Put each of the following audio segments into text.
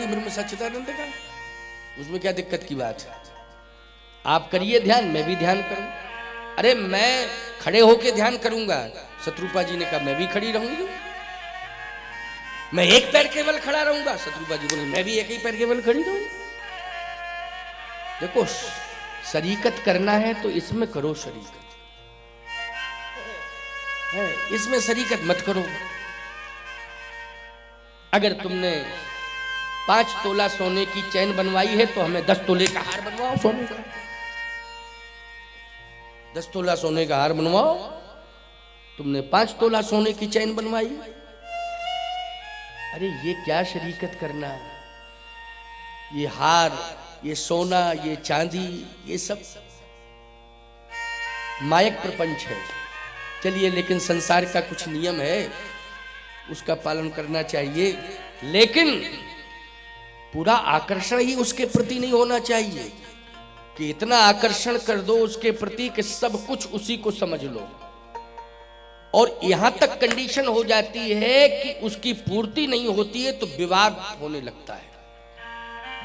ब्रह्म सच्चिदानंद का, उसमें क्या दिक्कत की बात है? आप करिए ध्यान, मैं भी ध्यान करूं। अरे मैं खड़े होके ध्यान करूंगा, शत्रुपा जी ने कहा मैं भी खड़ी रहूंगी। मैं एक पैर केवल खड़ा रहूंगा, शत्रुपा जी बोले मैं भी एक ही पैर केवल खड़ी रहूंगी। देखो शरीकत करना है तो इसमें करो शरीकत, है इसमें शरीकत मत करो। अगर तुमने 5 तोला सोने की चैन बनवाई है तो हमें 10 तोले का हार बनवाओ सोने का, 10 तोला सोने का हार बनवाओ। तुमने 5 तोला सोने की चैन बनवाई, अरे ये क्या शरीकत करना? ये हार, ये सोना, ये चांदी, ये सब मायक प्रपंच है। चलिए लेकिन संसार का कुछ नियम है, उसका पालन करना चाहिए, लेकिन पूरा आकर्षण ही उसके प्रति नहीं होना चाहिए कि इतना आकर्षण कर दो उसके प्रति कि सब कुछ उसी को समझ लो। और यहां तक कंडीशन हो जाती है कि उसकी पूर्ति नहीं होती है तो विवाद होने लगता है,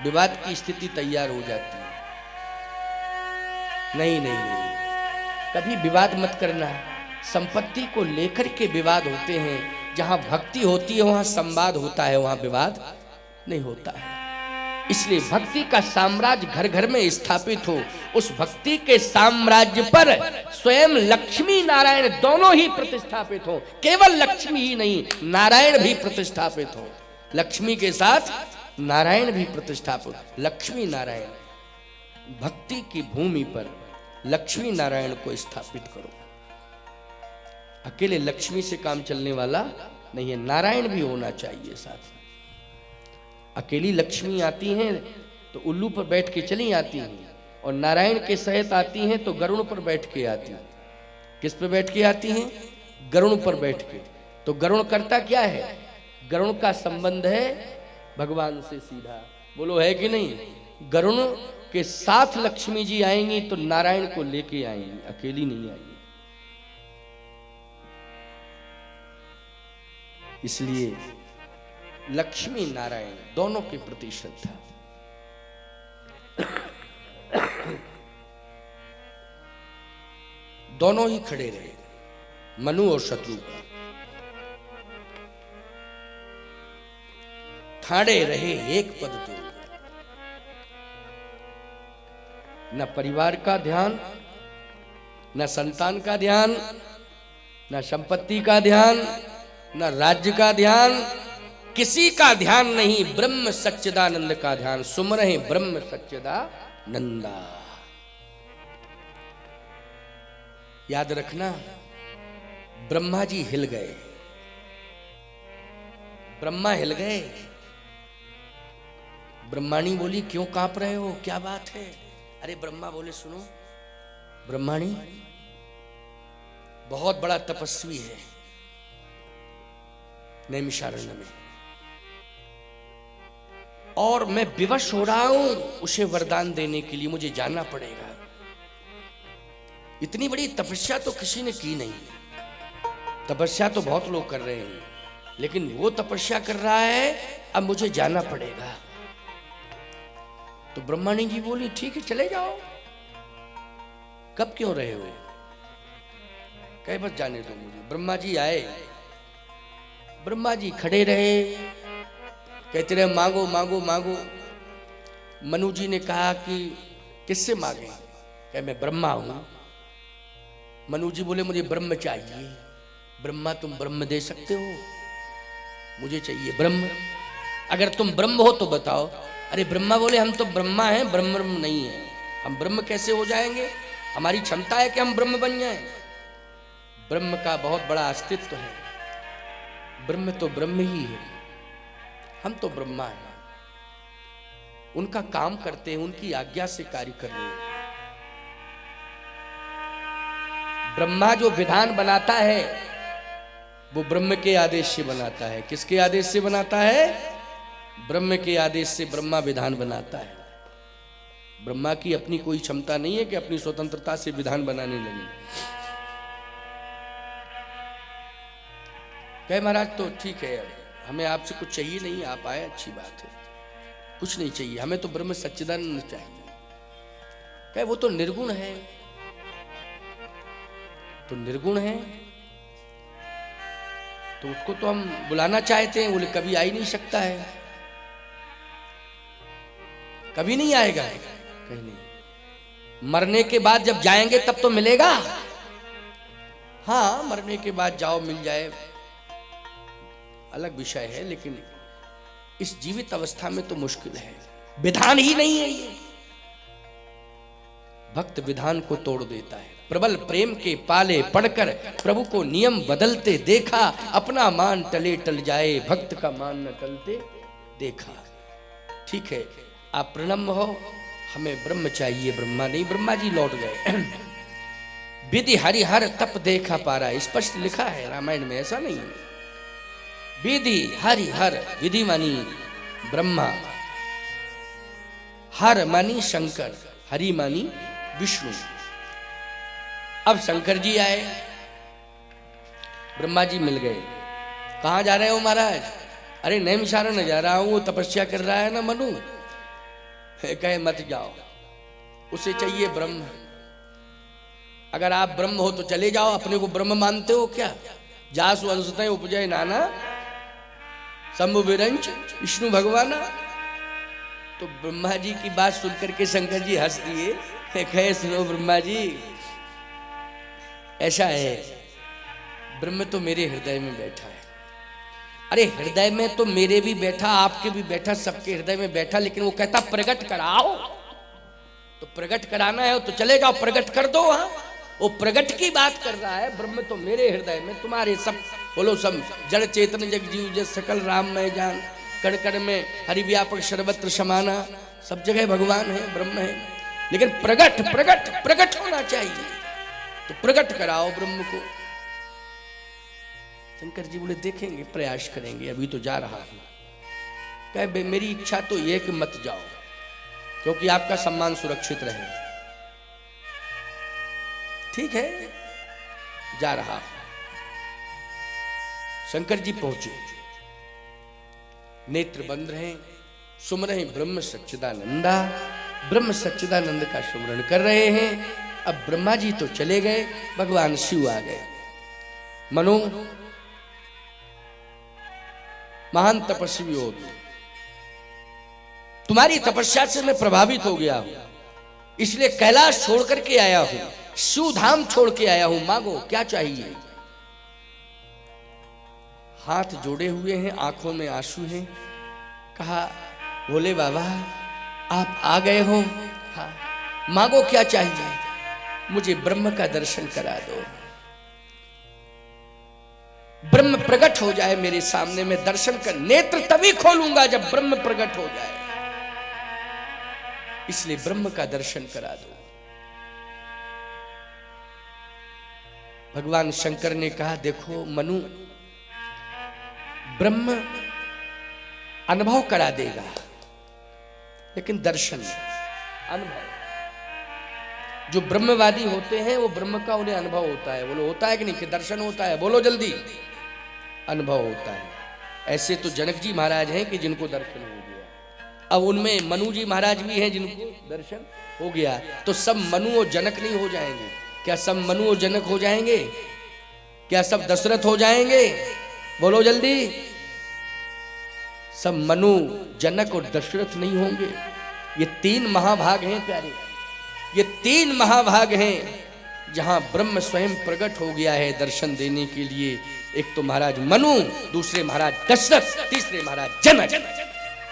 विवाद की स्थिति तैयार हो जाती है। नहीं नहीं नहीं, कभी विवाद मत करना। संपत्ति को लेकर के विवाद होते हैं, जहां भक्ति होती है वहां संवाद होता है, वहां विवाद नहीं होता है। इसलिए भक्ति का साम्राज्य घर घर में स्थापित हो, उस भक्ति के साम्राज्य पर स्वयं लक्ष्मी नारायण दोनों ही प्रतिष्ठापित हो। केवल लक्ष्मी ही नहीं, नारायण भी प्रतिष्ठापित हो। लक्ष्मी के साथ नारायण भी प्रतिष्ठापित, लक्ष्मी नारायण। भक्ति की भूमि पर लक्ष्मी नारायण को स्थापित करो। अकेले लक्ष्मी से काम चलने वाला नहीं है, नारायण भी होना चाहिए साथ। अकेली लक्ष्मी आती हैं तो उल्लू पर बैठ के चली आती हैं, और नारायण के सहित आती हैं तो गरुड़ पर बैठ के आती हैं। किस पर बैठ के आती हैं? गरुड़ पर बैठ के। तो गरुड़ करता क्या है? गरुड़ का संबंध है भगवान से सीधा, बोलो है कि नहीं? गरुड़ के साथ लक्ष्मी जी आएंगी तो नारायण को लेके आएंगी, अकेली नहीं आएंगी। इसलिए लक्ष्मी नारायण दोनों के प्रति श्रद्धा। दोनों ही खड़े रहे, मनु और शत्रुघ्न ठाड़े रहे एक पद तो। न परिवार का ध्यान, न संतान का ध्यान, न संपत्ति का ध्यान, न राज्य का ध्यान, किसी का ध्यान नहीं, ब्रह्म सच्चिदानंद का ध्यान। सुमरहि ब्रह्म सच्चिदानंदा। याद रखना, ब्रह्मा जी हिल गए, ब्रह्मा हिल गए। ब्रह्माणी बोली क्यों कांप रहे हो, क्या बात है? अरे ब्रह्मा बोले सुनो, ब्रह्माणी बहुत बड़ा तपस्वी है नैमिषारण्य में, और मैं विवश हो रहा हूं उसे वरदान देने के लिए, मुझे जाना पड़ेगा। इतनी बड़ी तपस्या तो किसी ने की नहीं, तपस्या तो बहुत लोग कर रहे हैं, लेकिन वो तपस्या कर रहा है, अब मुझे जाना पड़ेगा। तो ब्रह्माणी जी बोली ठीक है चले जाओ। कब क्यों रहे हो? कहे बस जाने दो मुझे। ब्रह्मा जी आए, ब्रह्मा जी खड़े रहे, कहते रहे मांगो मांगो मांगो। मनु जी ने कहा कि किससे मांगे? कहे मैं ब्रह्मा हूं। मनु जी बोले मुझे ब्रह्म चाहिए। ब्रह्मा तुम ब्रह्म दे सकते हो? मुझे चाहिए ब्रह्म। अगर तुम ब्रह्म हो तो बताओ। अरे ब्रह्मा बोले हम तो ब्रह्मा हैं, ब्रह्म नहीं है। हम ब्रह्म कैसे हो जाएंगे? हमारी क्षमता है कि हम ब्रह्म बन जाएं? ब्रह्म का बहुत बड़ा अस्तित्व है, ब्रह्म तो ब्रह्म ही है, हम तो ब्रह्मा हैं। उनका काम करते हैं, उनकी आज्ञा से कार्य कर रहे हैं। ब्रह्मा जो विधान बनाता है वो ब्रह्म के आदेश से बनाता है। किसके आदेश से बनाता है? ब्रह्म के आदेश से ब्रह्मा विधान बनाता है। ब्रह्मा की अपनी कोई क्षमता नहीं है कि अपनी स्वतंत्रता से विधान बनाने लगे। कहे महाराज तो ठीक है, हमें आपसे कुछ चाहिए नहीं, आप आए अच्छी बात है, कुछ नहीं चाहिए, हमें तो ब्रह्म सच्चिदानंद चाहिए। कहे वो तो निर्गुण है। तो निर्गुण है तो उसको तो हम बुलाना चाहते हैं, बोले कभी आ ही नहीं सकता है, कभी नहीं आएगा। कहीं नहीं, मरने के बाद जब जाएंगे तब तो मिलेगा। हाँ, मरने के बाद जाओ मिल जाए अलग विषय है, लेकिन इस जीवित अवस्था में तो मुश्किल है, विधान ही नहीं है ये। भक्त विधान को तोड़ देता है। प्रबल प्रेम के पाले पड़कर प्रभु को नियम बदलते देखा, अपना मान टले टल जाए, भक्त का मान न टलते देखा। ठीक है, आप प्रणम्य हो, हमें ब्रह्म चाहिए, ब्रह्मा नहीं। ब्रह्मा जी लौट गए। विधि हरिहर तप देखा पारा, स्पष्ट लिखा है रामायण में, ऐसा नहीं है। विधि हरिहर, विधि मानी ब्रह्मा, हर मानी शंकर, हरि मानी विष्णु। अब शंकर जी आए, ब्रह्मा जी मिल गए। कहां जा रहे हो महाराज? अरे नैमिषारण्य जा रहा हूं, वो तपस्या कर रहा है ना मनु। कहे मत जाओ, उसे चाहिए ब्रह्म। अगर आप ब्रह्म हो तो चले जाओ, अपने को ब्रह्म मानते हो क्या? जासु अंशतः उपजय नाना शंभु विरंच विष्णु भगवाना। तो ब्रह्मा जी की बात सुनकर के शंकर जी हंस दिए। कहे सुनो ब्रह्मा जी, ऐसा है, ब्रह्म तो मेरे हृदय में बैठा है। अरे हृदय में तो मेरे भी बैठा, आपके भी बैठा, सबके हृदय में बैठा, लेकिन वो कहता प्रकट कराओ। तो प्रकट कराना है तो चले जाओ, प्रकट कर दो। वहां वो प्रकट की बात कर रहा है। ब्रह्म तो मेरे हृदय में, तुम्हारे सब बोलो, सब जड़ चेतन जग जीव जस सकल राम में जान, कण कण में हरि व्यापक सर्वत्र समाना, सब जगह भगवान है, ब्रह्म है। लेकिन प्रकट प्रकट प्रकट होना चाहिए, तो प्रकट कराओ ब्रह्म को। शंकर जी बोले देखेंगे, प्रयास करेंगे, अभी तो जा रहा हूं। कहे मेरी इच्छा तो यह कि मत जाओ, क्योंकि आपका सम्मान सुरक्षित रहे। ठीक है, जा रहा हूं। शंकर जी पहुंचे, नेत्र बंद रहे, सुम रहे ब्रह्म सच्चिदानंदा। ब्रह्म सच्चिदानंद का सुमरण कर रहे हैं। अब ब्रह्मा जी तो चले गए, भगवान शिव आ गए। मनो महान तपस्वी हो, तुम्हारी तपस्या से मैं प्रभावित हो गया हूं, इसलिए कैलाश छोड़ करके आया हूं, शिव धाम छोड़ के आया हूं। मांगो क्या चाहिए। हाथ जोड़े हुए हैं, आंखों में आंसू हैं। कहा बोले बाबा आप आ गए हो, हाँ मांगो क्या चाहिए। मुझे ब्रह्म का दर्शन करा दो, ब्रह्म प्रकट हो जाए मेरे सामने, मैं दर्शन कर, नेत्र तभी खोलूंगा जब ब्रह्म प्रकट हो जाए, इसलिए ब्रह्म का दर्शन करा दो। भगवान शंकर ने कहा देखो मनु, ब्रह्म अनुभव करा देगा, लेकिन दर्शन अनुभव, जो ब्रह्मवादी होते हैं वो ब्रह्म का उन्हें अनुभव होता है। बोलो होता है कि नहीं, कि दर्शन होता है? बोलो जल्दी, अनुभव होता है। ऐसे तो जनक जी महाराज हैं कि जिनको दर्शन हो गया। अब उनमें मनु जी महाराज भी हैं जिनको दर्शन हो गया। तो सब मनु और जनक नहीं हो जाएंगे क्या? सब मनु और जनक हो जाएंगे क्या? सब दशरथ हो जाएंगे? बोलो जल्दी, सब मनु जनक और दशरथ नहीं होंगे। ये तीन महाभाग हैं प्यारे, ये तीन महाभाग हैं जहां ब्रह्म स्वयं प्रकट हो गया है दर्शन देने के लिए। एक तो महाराज मनु, दूसरे महाराज दशरथ, तीसरे महाराज जनक।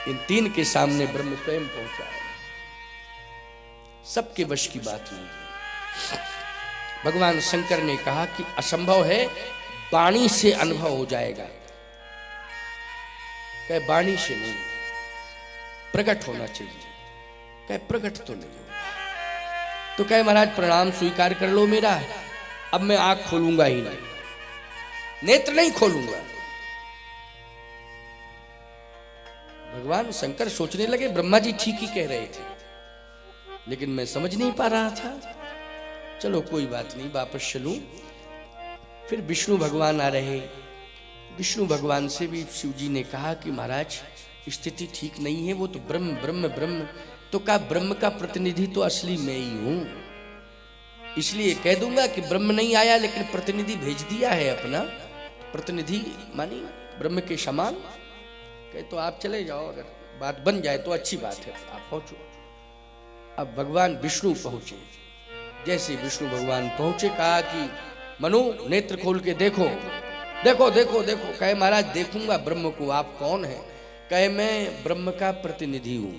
इन तीन के सामने ब्रह्म स्वयं पहुंचा है। सबके वश की बात नहीं है। भगवान शंकर ने कहा कि असंभव है, वाणी से अनुभव हो जाएगा। कहे वाणी से नहीं, प्रकट होना चाहिए। कहे प्रकट तो नहीं होगा। तो कहे महाराज प्रणाम स्वीकार कर लो मेरा, अब मैं आंख खोलूंगा ही नहीं, नेत्र नहीं खोलूंगा। भगवान शंकर सोचने लगे ब्रह्मा जी ठीक ही कह रहे थे, लेकिन मैं समझ नहीं पा रहा था। चलो कोई बात नहीं, वापस चलूं। फिर विष्णु भगवान आ रहे। विष्णु भगवान से भी शिव जी ने कहा कि महाराज स्थिति ठीक नहीं है, वो तो ब्रह्म ब्रह्म ब्रह्म। तो कहा ब्रह्म का प्रतिनिधि तो असली मैं ही हूं, इसलिए कह दूंगा कि ब्रह्म नहीं आया लेकिन प्रतिनिधि भेज दिया है अपना। प्रतिनिधि मानी ब्रह्म के समान। कहे तो आप चले जाओ, अगर बात बन जाए तो अच्छी बात है, आप पहुंचो। अब भगवान विष्णु पहुंचे। जैसे विष्णु भगवान पहुंचे कहा कि मनु नेत्र खोल के देखो देखो देखो देखो। कहे महाराज देखूंगा ब्रह्म को, आप कौन है? कहे मैं ब्रह्म का प्रतिनिधि हूं,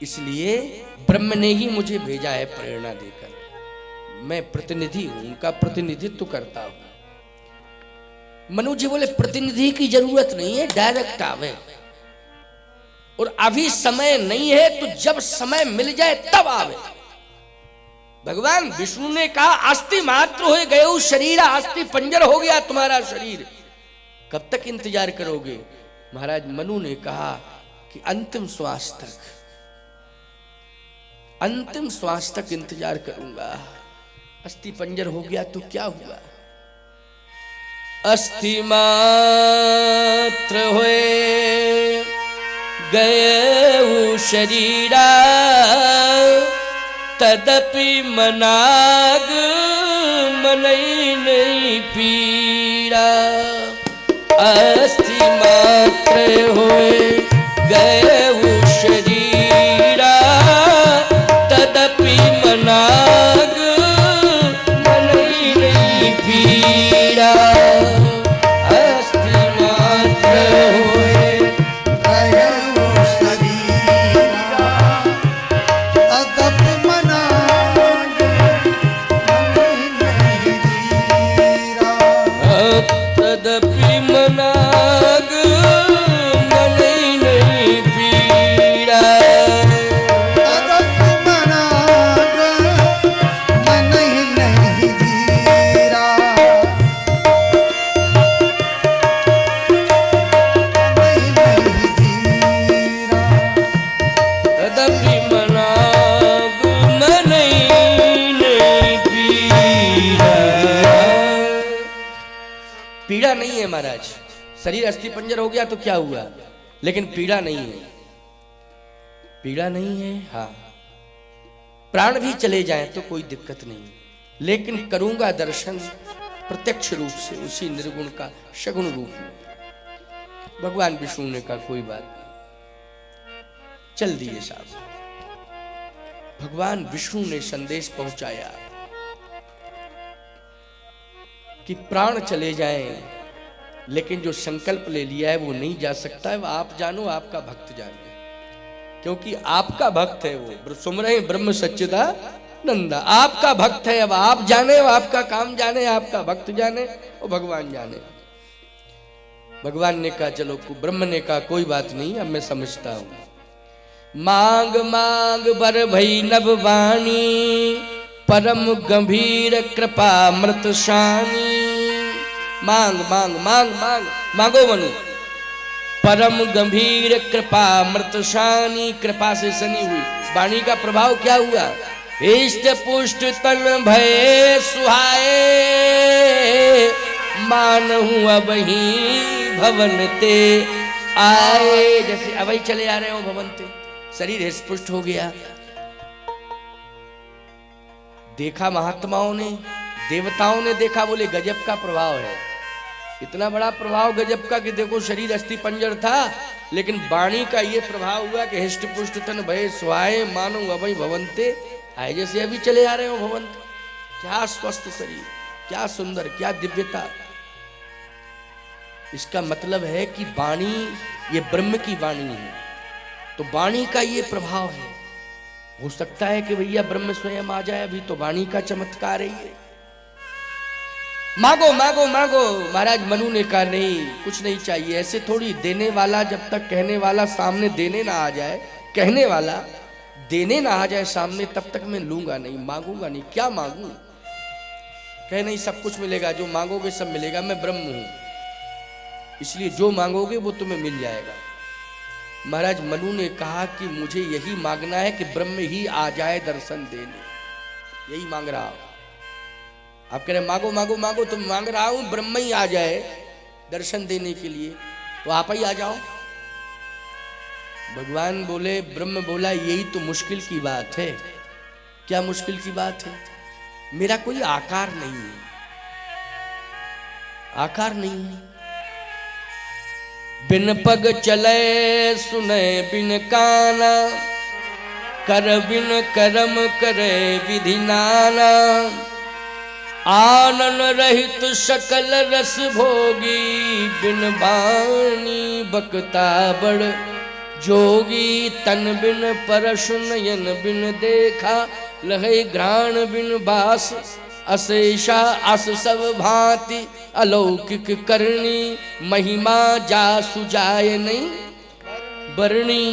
इसलिए ब्रह्म ने ही मुझे भेजा है प्रेरणा देकर। मैं प्रतिनिधि हूं, उनका प्रतिनिधित्व करता हूं। मनु जी बोले प्रतिनिधि की जरूरत नहीं है, डायरेक्ट आवे। और अभी समय नहीं है, तो जब समय मिल जाए तब आवे। भगवान विष्णु ने कहा अस्थि मात्र हो गए शरीर, अस्थि पंजर हो गया तुम्हारा शरीर, कब तक इंतजार करोगे? महाराज मनु ने कहा कि अंतिम श्वास तक, अंतिम श्वास तक इंतजार करूंगा। अस्थि पंजर हो गया तो क्या हुआ? अस्थि मात्र होए गए शरीरा, तदपि मनाग मनई नहीं पीड़ा। अस्थि मात्र होए गए शरीरा, तदपि मनाग मनई नहीं पीड़ा। अस्थि मात्र होए गए शरीरा, तदपि मनाग मनई नहीं पीड़ा। तदपि मनाग मनई नहीं पीड़ा। तदपि मनाग मनई नहीं पीड़ा। मनई नहीं पीड़ा। तदपि मनाग मनई नहीं पीड़ा। पीड़ा नहीं है महाराज, शरीर अस्थि पंजर हो गया तो क्या हुआ, लेकिन पीड़ा नहीं है। पीड़ा नहीं है, हाँ प्राण भी चले जाएं तो कोई दिक्कत नहीं, लेकिन करूंगा दर्शन प्रत्यक्ष रूप से उसी निर्गुण का सगुण रूप में। भगवान विष्णु ने कहा कोई बात नहीं, चल दिए साहब। भगवान विष्णु ने संदेश पहुंचाया कि प्राण चले जाएं, लेकिन जो संकल्प ले लिया है वो नहीं जा सकता है। वो आप जानो, आपका भक्त जाने, क्योंकि आपका भक्त है वो। सुमरे ब्रह्म सच्चिदानंद, आपका भक्त है। अब आप जाने, आपका काम जाने, आपका भक्त जाने, वो भगवान जाने। भगवान ने कहा चलो, ब्रह्म ने कहा कोई बात नहीं, अब मैं समझता हूं। मांग मांग बर भई नभ वाणी, परम गंभीर कृपा मृत शानी। मांग मांग मांग मांग, मांगो मनु। परम गंभीर कृपा मृत शानी, कृपा से सनी हुई वाणी का प्रभाव क्या हुआ? इष्ट पुष्ट तन भय सुहाए, मानहु अब ही भवन ते आए। जैसे अवै चले आ रहे हो भवन ते, शरीर स्पुष्ट हो गया। देखा महात्माओं ने, देवताओं ने देखा, बोले गजब का प्रभाव है। इतना बड़ा प्रभाव गजब का कि देखो शरीर अस्थि पंजर था, लेकिन वाणी का ये प्रभाव हुआ कि हिष्ट पुष्ट तन भय स्वाए, मानो अभय भवंते आए। जैसे अभी चले आ रहे हो भवंते। क्या स्वस्थ शरीर, क्या सुंदर, क्या दिव्यता। इसका मतलब है कि वाणी ये ब्रह्म की वाणी है, तो वाणी का ये प्रभाव है। हो सकता है कि भैया ब्रह्म स्वयं आ जाए, अभी तो वाणी का चमत्कार है। मांगो मांगो मांगो। महाराज मनु ने कहा नहीं, कुछ नहीं चाहिए। ऐसे थोड़ी, देने वाला जब तक कहने वाला सामने देने ना आ जाए, कहने वाला देने ना आ जाए सामने, तब तक मैं लूंगा नहीं, मांगूंगा नहीं। क्या मांगू? कहे नहीं सब कुछ मिलेगा, जो मांगोगे सब मिलेगा, मैं ब्रह्म हूं, इसलिए जो मांगोगे वो तुम्हें मिल जाएगा। महाराज मनु ने कहा कि मुझे यही मांगना है कि ब्रह्म ही आ जाए दर्शन देने, यही मांग रहा हूं। आप कह रहे मांगो मांगो मांगो, तो मांग रहा हूं ब्रह्म ही आ जाए दर्शन देने के लिए। तो आप ही आ जाओ। भगवान बोले, ब्रह्म बोला, यही तो मुश्किल की बात है। क्या मुश्किल की बात है? मेरा कोई आकार नहीं है, आकार नहीं है। बिन पग चले सुने बिन काना, कर बिन करम करे विधि नाना। आनन रहित सकल रस भोगी, बिन बानी बकता बड़ जोगी। तन बिन परशु नयन बिन देखा, लहे घ्राण बिन बास। अशेषा अस सब भांति अलौकिक करनी, महिमा जा सुजाय नहीं बरनी।